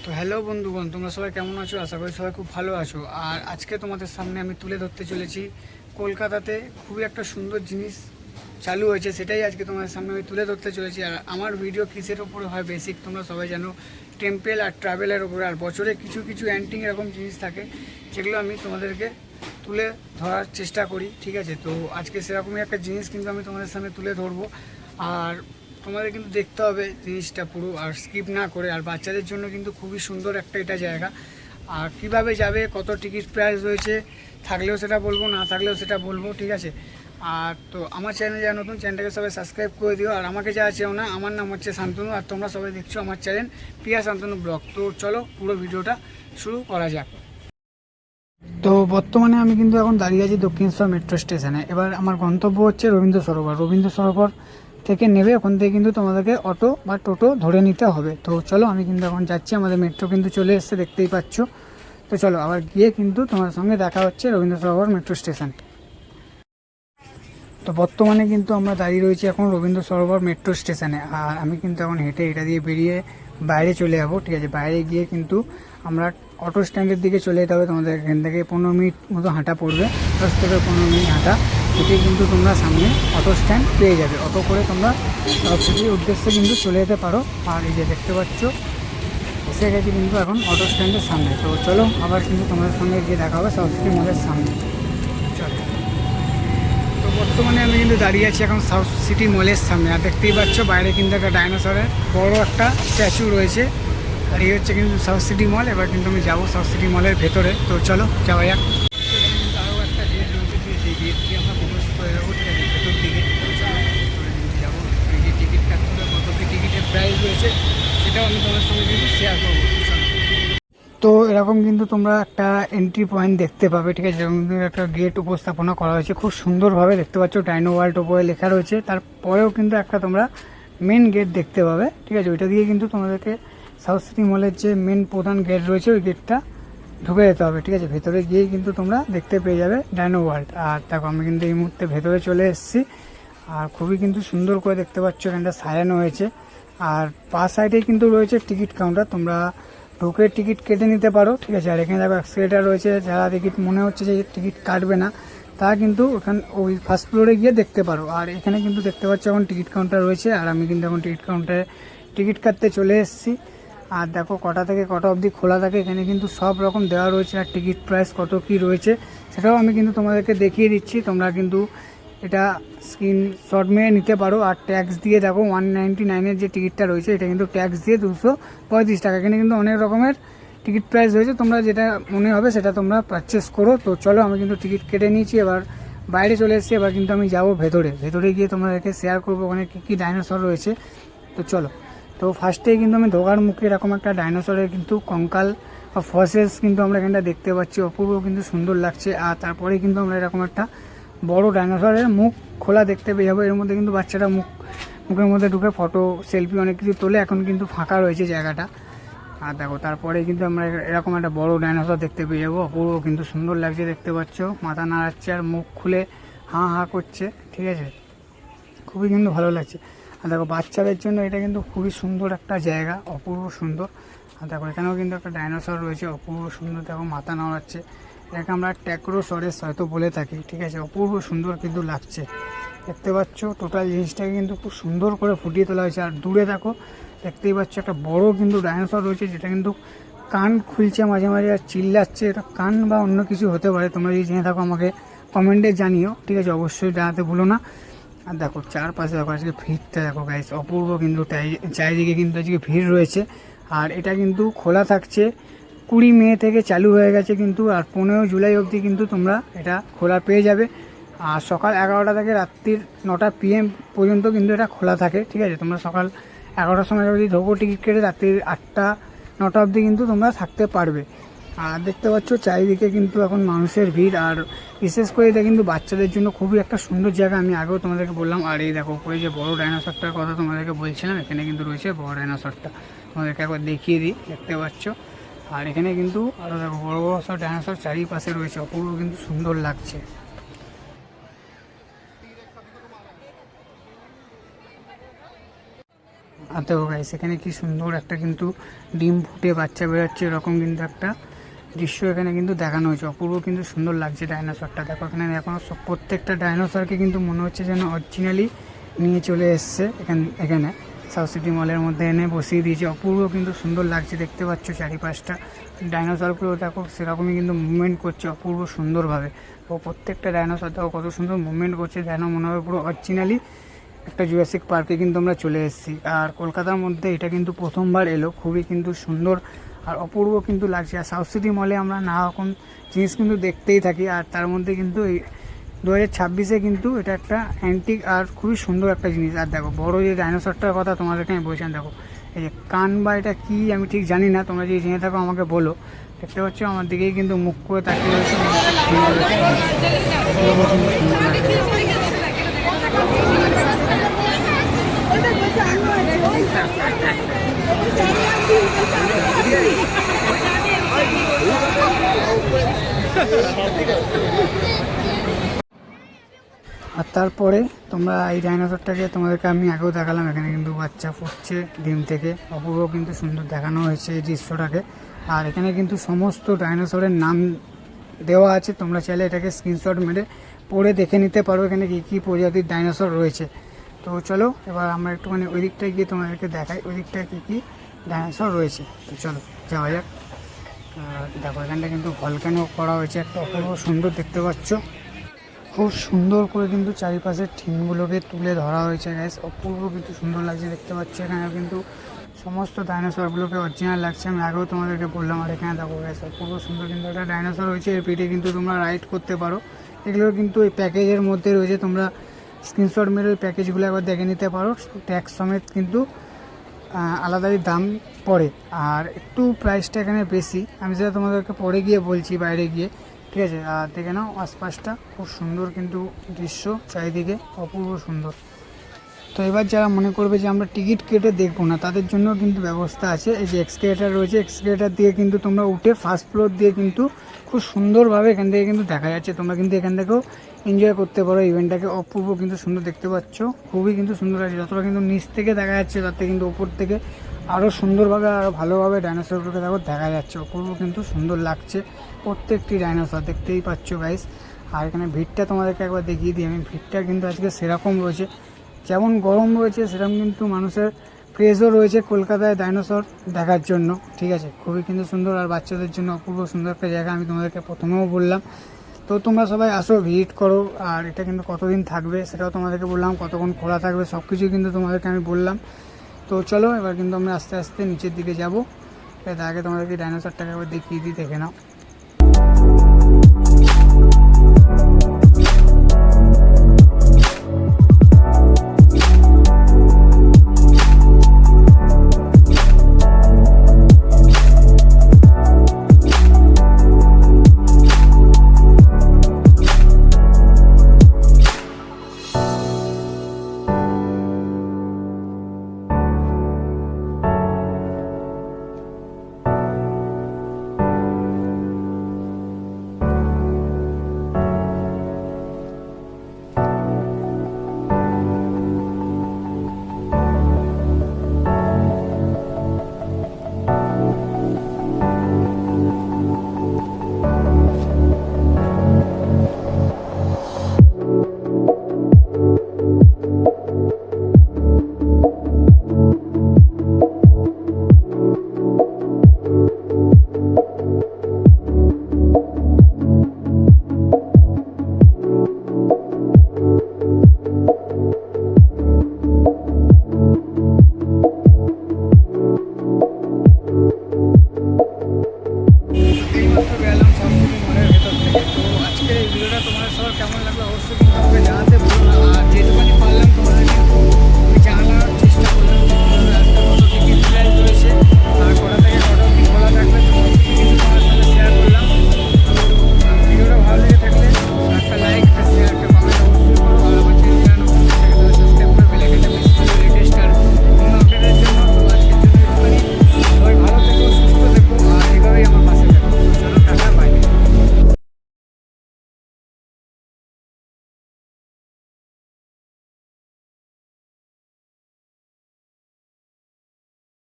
তো হ্যালো বন্ধুগণ, তোমরা সবাই কেমন আছো? আশা করি সবাই খুব ভালো আছো। আর আজকে তোমাদের সামনে আমি তুলে ধরতে চলেছি কলকাতাতে খুবই একটা সুন্দর জিনিস চালু হয়েছে, সেটাই আজকে তোমাদের সামনে আমি তুলে ধরতে চলেছি। আর আমার ভিডিও কিসের ওপরে হয় বেসিক তোমরা সবাই জানো, টেম্পেল আর ট্রাভেলের ওপরে। আর বছরে কিছু কিছু অ্যান্টিং এরকম জিনিস থাকে যেগুলো আমি তোমাদেরকে তুলে ধরার চেষ্টা করি, ঠিক আছে? তো আজকে সেরকমই একটা জিনিস কিন্তু আমি তোমাদের সামনে তুলে ধরবো। আর তোমাদের কিন্তু দেখতে হবে জিনিসটা পুরো, আর স্কিপ না করে। আর বাচ্চাদের জন্য কিন্তু খুবই সুন্দর একটা এটা জায়গা। আর কিভাবে যাবে, কত টিকিট প্রাইস রয়েছে, থাকলেও সেটা বলবো, না থাকলেও সেটা বলবো, ঠিক আছে? আর তো আমার চ্যানেল যারা নতুন, চ্যানেলটাকে সবাই সাবস্ক্রাইব করে দিও। আর আমাকে যারা চেও না, আমার নাম হচ্ছে শান্তনু, আর তোমরা সবাই দেখছো আমার চ্যানেল প্রিয়া শান্তনু ব্লগ। তো চলো পুরো ভিডিওটা শুরু করা যাক। তো বর্তমানে আমি কিন্তু এখন দাঁড়িয়ে আছি দক্ষিণেশ্বর মেট্রো স্টেশনে। এবার আমার গন্তব্য হচ্ছে রবীন্দ্র সরোবর। রবীন্দ্র সরোবর থেকে নেবে ওখান থেকে কিন্তু তোমাদেরকে অটো বা টোটো ধরে নিতে হবে। তো চলো, আমি কিন্তু এখন যাচ্ছি, আমাদের মেট্রো কিন্তু চলে এসছে, দেখতেই পাচ্ছ। তো চলো আবার গিয়ে কিন্তু তোমার সঙ্গে দেখা হচ্ছে রবীন্দ্র সরোবর মেট্রো স্টেশন। তো বর্তমানে কিন্তু আমরা দাঁড়িয়ে রয়েছি এখন রবীন্দ্র সরোবর মেট্রো স্টেশনে। আর আমি কিন্তু এখন হেঁটে এটা দিয়ে বেরিয়ে বাইরে চলে যাবো, ঠিক আছে? বাইরে গিয়ে কিন্তু আমরা অটো স্ট্যান্ডের দিকে চলে যেতে হবে। তোমাদের এখান থেকে 15 মিনিট মতো হাঁটা পড়বে, 10 থেকে 15 মিনিট হাঁটা। এতে কিন্তু তোমরা সামনে অটো স্ট্যান্ড পেয়ে যাবে। অটো করে তোমরা সাউথ সিটির উদ্দেশ্যে কিন্তু চলে যেতে পারো। আর এই যে দেখতে পাচ্ছ, এসে গেছি কিন্তু এখন অটো স্ট্যান্ডের সামনে। তো চলো আবার কিন্তু তোমাদের সঙ্গে গিয়ে দেখা হবে সাউথ সিটি মলের সামনে। চলো, তো বর্তমানে আমি কিন্তু দাঁড়িয়ে আছি এখন সাউথ সিটি মলের সামনে। আর দেখতেই পাচ্ছ বাইরে কিন্তু একটা ডাইনোসরের বড় একটা স্ট্যাচু রয়েছে। আর এই হচ্ছে কিন্তু সাউথ সিটি মল। এবার কিন্তু আমি যাবো সাউথ সিটি মলের ভেতরে। তো চলো যাওয়া যাক। সেখানে কিন্তু আরও একটা গেট রয়েছে, সেই গেট দিয়ে আমরা প্রবেশ করে যাবো, ঠিক আছে, ভেতর দিকে। তো চলো ভেতরে কিন্তু যাবো। এই যে টিকিট কাটতে হবে, কত কি টিকিটের প্রাইস রয়েছে সেটাও আমি তোমার সঙ্গে কিন্তু শেয়ার করবো। তো এরকম কিন্তু তোমরা একটা এন্ট্রি পয়েন্ট দেখতে পাবে, ঠিক আছে? এরকম কিন্তু একটা গেট উপস্থাপনা করা হয়েছে খুব সুন্দরভাবে, দেখতে পাচ্ছ ডাইনো ওয়ার্ল্ড ওপরে লেখা রয়েছে। তারপরেও কিন্তু একটা তোমরা মেন গেট দেখতে পাবে, ঠিক আছে? ওইটা দিয়ে কিন্তু তোমাদেরকে সাউথ সিটি মলের যে মেন প্রধান গেট রয়েছে ওই গেটটা ঢুকে যেতে হবে, ঠিক আছে? ভেতরে গিয়েই কিন্তু তোমরা দেখতে পেয়ে যাবে ডাইনো ওয়ার্ল্ড। আর দেখো আমি কিন্তু এই মুহূর্তে ভেতরে চলে এসেছি। আর খুবই কিন্তু সুন্দর করে দেখতে পাচ্ছ এখানটা সাজানো হয়েছে। আর পাশ সাইডেই কিন্তু রয়েছে টিকিট কাউন্টার, তোমরা ঢুকে টিকিট কেটে নিতে পারো, ঠিক আছে? আর এখানে দেখো এক্সিলেটার রয়েছে, যারা টিকিট মনে হচ্ছে যে টিকিট কাটবে না তারা কিন্তু ওখানে ওই ফার্স্ট ফ্লোরে গিয়ে দেখতে পারো। আর এখানে কিন্তু দেখতে পাচ্ছ এখন টিকিট কাউন্টার রয়েছে। আর আমি কিন্তু এখন টিকিট কাউন্টারে টিকিট কাটতে চলে এসেছি। আর দেখো কটা থেকে কটা অবধি খোলা থাকে, এখানে কিন্তু সব রকম দেওয়া রয়েছে। আর টিকিট প্রাইস কত কি রয়েছে সেটাও আমি কিন্তু তোমাদেরকে দেখিয়ে দিচ্ছি। তোমরা কিন্তু এটা স্ক্রিনশট মেরে নিতে পারো। আর ট্যাক্স দিয়ে দেখো 199-এর যে টিকিটটা রয়েছে এটা কিন্তু ট্যাক্স দিয়ে 235 টাকা। এখানে কিন্তু অনেক রকমের টিকিট প্রাইস রয়েছে, তোমরা যেটা মনে হবে সেটা তোমরা পারচেস করো। তো চলো আমি কিন্তু টিকিট কেটে নিয়েছি, এবার বাইরে চলে এসেছি। এবার কিন্তু আমি যাবো ভেতরে গিয়ে তোমাদেরকে শেয়ার করবো ওখানে কী কী ডাইনোসর রয়েছে। তো চলো, তো ফার্স্টেই কিন্তু আমি ঢোকার মুখে এরকম একটা ডাইনোসরের কিন্তু কঙ্কাল বা ফসেলস কিন্তু আমরা এখানটা দেখতে পাচ্ছি, অপূর্ব কিন্তু সুন্দর লাগছে। আর তারপরে কিন্তু আমরা এরকম একটা বড় ডাইনোসরের মুখ খোলা দেখতে পেয়ে যাবো। এর মধ্যে কিন্তু বাচ্চারা মুখের মধ্যে ঢুকে ফটো সেলফি অনেক কিছু তোলে। এখন কিন্তু ফাঁকা রয়েছে জায়গাটা। আর দেখো তারপরে কিন্তু আমরা এরকম একটা বড় ডাইনোসর দেখতে পেয়ে যাবো, অপূর্ব কিন্তু সুন্দর লাগছে, দেখতে পাচ্ছ মাথা নাড়াচ্ছে আর মুখ খুলে হাঁ হাঁ করছে, ঠিক আছে? খুবই কিন্তু ভালো লাগছে। আর দেখো বাচ্চাদের জন্য এটা কিন্তু খুবই সুন্দর একটা জায়গা, অপূর্ব সুন্দর। আর দেখো এখানেও কিন্তু একটা ডাইনোসর রয়েছে, অপূর্ব সুন্দর, দেখো মাথা নাড়াচ্ছে। এটাকে আমরা ট্যাক্রোসরেস হয়তো বলে থাকি, ঠিক আছে? অপূর্ব সুন্দর কিন্তু লাগছে, দেখতে পাচ্ছ টোটাল জিনিসটাকে কিন্তু খুব সুন্দর করে ফুটিয়ে তোলা হয়েছে। আর দূরে দেখো দেখতেই পাচ্ছ একটা বড় কিন্তু ডাইনোসর রয়েছে, যেটা কিন্তু কান খুলছে মাঝে মাঝে আর চিল্লাচ্ছে। এটা কান বা অন্য কিছু হতে পারে, তোমরা যদি জেনে থাকো আমাকে কমেন্টে জানিও, ঠিক আছে? অবশ্যই জানাতে ভুলো না। আর দেখো চারপাশে দেখো আজকে ভিড়টা দেখো গাইস, অপূর্ব কিন্তু চারিদিকে কিন্তু আজকে ভিড় রয়েছে। আর এটা কিন্তু খোলা থাকছে 20 মে থেকে চালু হয়ে গেছে কিন্তু। আর 15 জুলাই অবধি কিন্তু তোমরা এটা খোলা পেয়ে যাবে। আর সকাল 11টা থেকে রাত্রির 9টা PM পর্যন্ত কিন্তু এটা খোলা থাকে, ঠিক আছে? তোমরা সকাল 11টার সময় যদি ঢোকো টিকিট কেটে, রাত্রির 8টা 9টা অবধি কিন্তু তোমরা থাকতে পারবে। আর দেখতে পাচ্ছ চারিদিকে কিন্তু এখন মানুষের ভিড়। আর বিশেষ করে এটা কিন্তু বাচ্চাদের জন্য খুবই একটা সুন্দর জায়গা, আমি আগেও তোমাদেরকে বললাম। আর এই দেখো উপরে যে বড় ডাইনোসরটার কথা তোমাদেরকে বলছিলাম, এখানে কিন্তু রয়েছে বড় ডাইনোসরটা, তোমাদেরকে একবার দেখিয়ে দিই, দেখতে পাচ্ছ। আর এখানে কিন্তু আরও দেখো বড় বড় সব ডাইনোসর চারিপাশে রয়েছে, অপূর্ব কিন্তু সুন্দর লাগছে। আর দেখো গাইস এখানে কি সুন্দর একটা কিন্তু ডিম ফুটে বাচ্চা বেরোচ্ছে, এরকম কিন্তু একটা দৃশ্য এখানে কিন্তু দেখানো হয়েছে। অপূর্ব কিন্তু সুন্দর লাগছে ডাইনোসরটা। দেখো এখানে এখনো প্রত্যেকটা ডাইনোসরকে কিন্তু মনে হচ্ছে যেন অরিজিনালি নিয়ে চলে এসছে এখানে সাউথ সিটি মলের মধ্যে এনে বসিয়ে দিয়েছে। অপূর্ব কিন্তু সুন্দর লাগছে, দেখতে পাচ্ছ চারিপাশটা ডাইনোসরগুলো দেখো সেরকমই কিন্তু মুভমেন্ট করছে অপূর্ব সুন্দরভাবে। তো প্রত্যেকটা ডাইনোসর দেখো কত সুন্দর মুভমেন্ট করছে, যেন মনে হয় পুরো অরিজিনালি একটা জুরাসিক পার্কে কিন্তু আমরা চলে এসেছি। আর কলকাতার মধ্যে এটা কিন্তু প্রথমবার এলো, খুবই কিন্তু সুন্দর আর অপূর্ব কিন্তু লাগছে। আর সাউথ সিটি মলে আমরা নানা রকম জিনিস কিন্তু দেখতেই থাকি, আর তার মধ্যে কিন্তু এই 2026-এ কিন্তু এটা একটা অ্যান্টিক আর খুবই সুন্দর একটা জিনিস। আর দেখো বড় যে ডাইনোসরটার কথা তোমাদেরকে আমি বলছিলাম, দেখো এই যে কান বা এটা কী আমি ঠিক জানি না, তোমরা যদি জেনে থাকো আমাকে বলো। দেখতে পাচ্ছ আমার দিকেই কিন্তু মুখ করে তাকিয়ে রয়েছে। আর তারপরে তোমরা এই ডাইনোসরটাকে তোমাদেরকে আমি আগেও দেখালাম, এখানে কিন্তু বাচ্চা ফুটছে ডিম থেকে। অপূর্ব কিন্তু সুন্দর দেখানো হয়েছে এই দৃশ্যটাকে। আর এখানে কিন্তু সমস্ত ডাইনোসরের নাম দেওয়া আছে, তোমরা চাইলে এটাকে স্ক্রিনশট মেরে পড়ে দেখে নিতে পারো এখানে কী কী প্রজাতির ডাইনোসর রয়েছে। তো চলো এবার আমরা একটুখানি ওই দিকটায় গিয়ে তোমাদেরকে দেখাই ওই দিকটায় কী কী ডাইনোসর রয়েছে। তো চলো যাওয়া যাক। দেখো এখানটা কিন্তু ভলক্যানো করা হয়েছে একটা, অপূর্ব সুন্দর দেখতে পাচ্ছ। খুব সুন্দর করে কিন্তু চারিপাশের ঠিনগুলোকে তুলে ধরা হয়েছে গ্যাস, অপূর্ব কিন্তু সুন্দর লাগছে দেখতে পাচ্ছি। এখানে কিন্তু সমস্ত ডাইনোসরগুলোকে অরিজিনাল লাগছে, আমি আগেও তোমাদেরকে বললাম। আর এখানে দেখো গ্যাস অপূর্ব সুন্দর কিন্তু একটা ডাইনোসর রয়েছে, এর পিঠে কিন্তু তোমরা রাইড করতে পারো। এগুলো কিন্তু এই প্যাকেজের মধ্যে রয়েছে, তোমরা স্ক্রিনশট মেরে ওই প্যাকেজগুলো একবার দেখে নিতে পারো। ট্যাক্স সমেত কিন্তু আলাদাই দাম পড়ে, আর একটু প্রাইসটা এখানে বেশি, আমি যেটা তোমাদেরকে পরে গিয়ে বলছি বাইরে গিয়ে, ঠিক আছে। আর দেখে নাও আশপাশটা খুব সুন্দর কিন্তু দৃশ্য, চারিদিকে অপূর্ব সুন্দর। তো এবার যারা মনে করবে যে আমরা টিকিট কেটে দেখবো না, তাদের জন্য কিন্তু ব্যবস্থা আছে। এই যে এক্সকেলেটার রয়েছে, এক্সকেলেটার দিয়ে কিন্তু তোমরা উঠে ফার্স্ট ফ্লোর দিয়ে কিন্তু খুব সুন্দরভাবে এখান থেকে কিন্তু দেখা যাচ্ছে। তোমরা কিন্তু এখান থেকেও এনজয় করতে পারো ইভেন্টটাকে। অপূর্ব কিন্তু সুন্দর দেখতে পাচ্ছ, খুবই কিন্তু সুন্দর লাগছে। যতটা কিন্তু নিচ থেকে দেখা যাচ্ছে তার থেকে কিন্তু ওপর থেকে আরও সুন্দরভাবে আরও ভালোভাবে ডাইনোসরগুলোকে দেখো দেখা যাচ্ছে। অপূর্ব কিন্তু সুন্দর লাগছে প্রত্যেকটি ডাইনোসর, দেখতেই পাচ্ছ গাইস। আর এখানে ভিড়টা তোমাদেরকে একবার দেখিয়ে দিই আমি, ভিড়টা কিন্তু আজকে সেরকম রয়েছে, যেমন গরম রয়েছে সেরকম কিন্তু মানুষের ক্রেজও রয়েছে কলকাতায় ডাইনোসর দেখার জন্য, ঠিক আছে। খুবই কিন্তু সুন্দর আর বাচ্চাদের জন্য অপূর্ব সুন্দর একটা জায়গা, আমি তোমাদেরকে প্রথমেও বললাম। তো তোমরা সবাই আসো, ভিজিট করো। আর এটা কিন্তু কতদিন থাকবে সেটাও তোমাদেরকে বললাম, কতক্ষণ খোলা থাকবে সব কিছু কিন্তু তোমাদেরকে আমি বললাম। তো চলো এবার কিন্তু আমরা আস্তে আস্তে নিচের দিকে যাবো। তার আগে তোমাদেরকে ডাইনোসরটাকে একবার দেখিয়ে দিই, দেখে নাও।